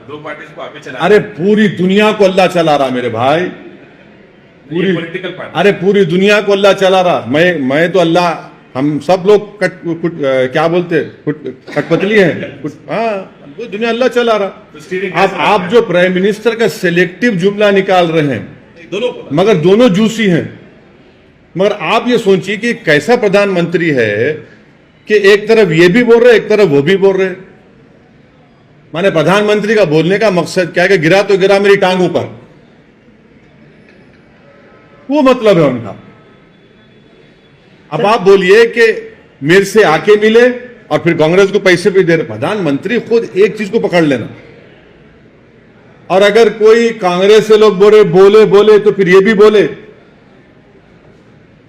दो पार्टी को आगे चला, अरे पूरी दुनिया को अल्लाह चला रहा मेरे भाई, पूरी पॉलिटिकल पार्टी। अरे पूरी दुनिया को अल्लाह चला रहा। मैं तो अल्लाह, हम सब लोग क्या बोलते कठपुतली है, हाँ दुनिया अल्लाह चला रहा। आप जो प्राइम मिनिस्टर का सिलेक्टिव जुमला निकाल रहे हैं, मगर दोनों जूसी हैं। मगर आप ये सोचिए कि कैसा प्रधानमंत्री है कि एक तरफ ये भी बोल रहे, एक तरफ वो भी बोल रहे। माने प्रधानमंत्री का बोलने का मकसद क्या है कि गिरा तो गिरा मेरी टांग ऊपर, वो मतलब है उनका। अब आप बोलिए कि मेरे से आके मिले और फिर कांग्रेस को पैसे भी दे रहे। प्रधानमंत्री खुद एक चीज को पकड़ लेना, और अगर कोई कांग्रेस से लोग बोले तो फिर ये भी बोले।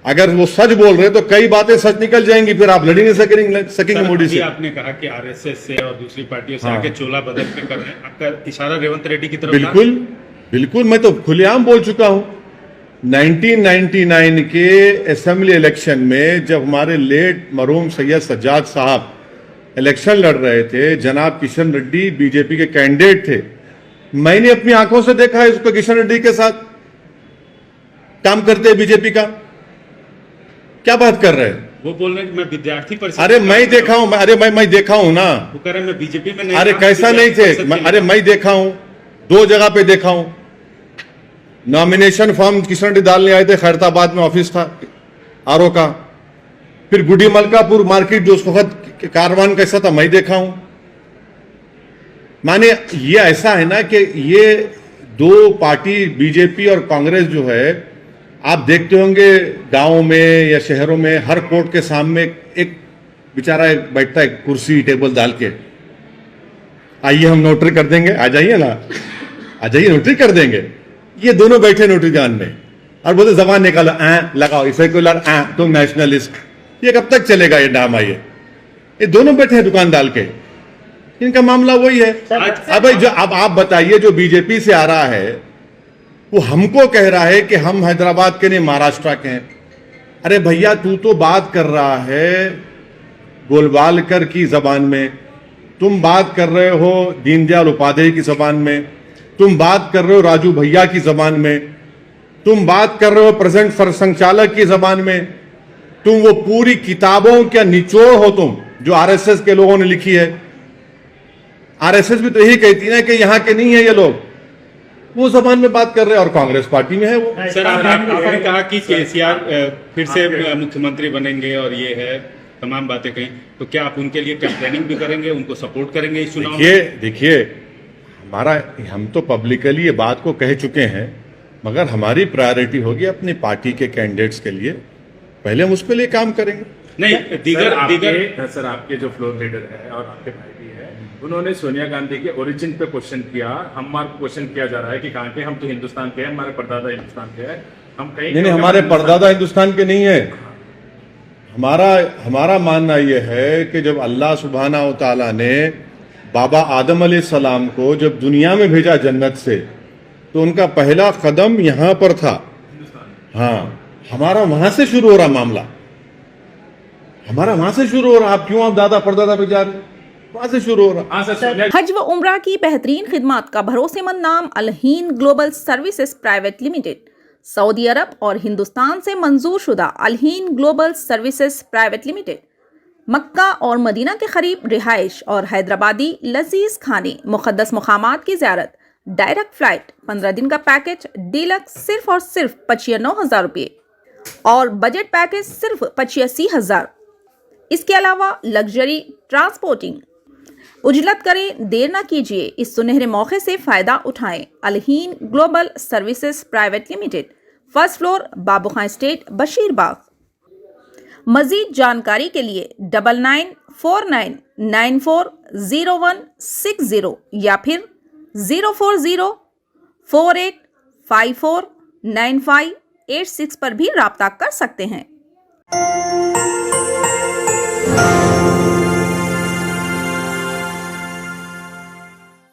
अगर वो सच बोल रहे तो कई बातें सच निकल जाएंगी, फिर आप लड़ ही नहीं सकेंगे मोदी से। आपने कहा कि आरएसएस से और दूसरी पार्टियों से आके चोला बदल के कर रहे हैं, आपका इशारा रेवंत रेड्डी की तरफ। बिल्कुल बिल्कुल, मैं तो खुलेआम बोल चुका हूं। 1999 के असेंबली इलेक्शन में जब हमारे लेट मरहूम सैयद सज्जाद साहब इलेक्शन लड़ रहे थे, जनाब किशन रेड्डी बीजेपी के कैंडिडेट थे। मैंने अपनी आंखों से देखा है इसको, किशन रेड्डी के साथ काम करते हैं बीजेपी का। क्या बात कर रहे हैं वो? बोल रहे हैं कि मैं विद्यार्थी परिषद। अरे मैं देखा हूं, अरे मैं देखा हूं ना। वो कह रहे हैं मैं बीजेपी में नहीं। अरे कैसा नहीं थे, अरे मैं देखा हूं, 2 जगह पे देखा हूं। नॉमिनेशन फॉर्म किशन रेड्डी डालने आए थे, खैरताबाद में ऑफिस था आरओ का। फिर गुडी मलकापुर मार्केट जो उस वक्त कारवान कैसा था, मैं देखा हूं। माने ये ऐसा है ना कि ये दो पार्टी बीजेपी और कांग्रेस जो है, आप देखते होंगे गांवों में या शहरों में हर कोर्ट के सामने एक बेचारा बैठता है कुर्सी टेबल डाल के, आइए हम नोटरी कर देंगे, आ जाइए ना, आ जाइए नोटरी कर देंगे। ये दोनों बैठे नोटरी जान में और बोलते जबान निकालो, लगाओ सेक्युलर, तुम नेशनलिस्ट। ये कब तक चलेगा ये ड्रामा? ये दोनों बैठे हैं दुकान डाल के, इनका मामला वही है। अब आप बताइए, जो बीजेपी से आ रहा है वो हमको कह रहा है कि हम हैदराबाद के नहीं महाराष्ट्र के हैं। अरे भैया, तू तो बात कर रहा है गोलवालकर की जबान में, तुम बात कर रहे हो दीनदयाल उपाध्याय की जबान में, तुम बात कर रहे हो राजू भैया की जबान में, तुम बात कर रहे हो प्रेजेंट संचालक की जबान में, तुम वो पूरी किताबों का निचोड़ हो तुम, जो आरएसएस के लोगों ने लिखी है। आरएसएस भी तो यही कहती है कि यहां के नहीं है ये लोग, वो जबान में बात कर रहे हैं, और कांग्रेस पार्टी में है वो। सर, आपने कहा कि केसीआर फिर से मुख्यमंत्री बनेंगे और ये है तमाम बातें कहीं, तो क्या आप उनके लिए कैंपेनिंग भी करेंगे, उनको सपोर्ट करेंगे इस चुनाव में? देखिए हम तो पब्लिकली ये बात को कह चुके हैं, मगर हमारी प्रायोरिटी होगी अपनी पार्टी के कैंडिडेट्स के लिए, पहले हम उसके लिए काम करेंगे। नहीं, सर आपके जो फ्लोर लीडर है और आपके भाई भी है, उन्होंने सोनिया गांधी के ओरिजिन पे क्वेश्चन किया। हमारा क्वेश्चन किया जा रहा है कि कहाँ के, हम तो हिंदुस्तान के हैं, हमारे परदादा हिंदुस्तान के हैं, हम कहीं नहीं, हमारे परदादा हिंदुस्तान के नहीं है। हमारा मानना यह है कि जब अल्लाह सुब्हाना व तआला ने बाबा आदम अलैहिस्सलाम को जब दुनिया में भेजा जन्नत से, तो उनका पहला कदम यहां पर था। हाँ, हमारा वहां से शुरू हो रहा मामला, हमारा वहां से शुरू हो रहा। आप क्यों आप दादा परदादा पे जा रहे, वहां से शुरू हो रहा। हज व उम्रा की बेहतरीन खिदमत का भरोसेमंद नाम Al Hind global services private limited, सऊदी अरब और हिंदुस्तान से मंजूर शुदा Al Hind global services private limited, मक्का और मदीना के करीब रिहाइश और हैदराबादी लजीज खाने, मुक़द्दस मुकामात की ज़ियारत, डायरेक्ट फ्लाइट, 15 दिन का पैकेज डीलक्स सिर्फ और सिर्फ 95,000 रुपये और बजट पैकेज सिर्फ 85,000। इसके अलावा लग्जरी ट्रांसपोर्टिंग। उजलत करें, देर ना कीजिए, इस सुनहरे मौके से फ़ायदा उठाएं। Al Hind global services private limited, first floor, Babu Khan estate, Basheerbagh. मज़ीद जानकारी के लिए 9949940160 या फिर 04048549586 पर भी राब्ता कर सकते हैं।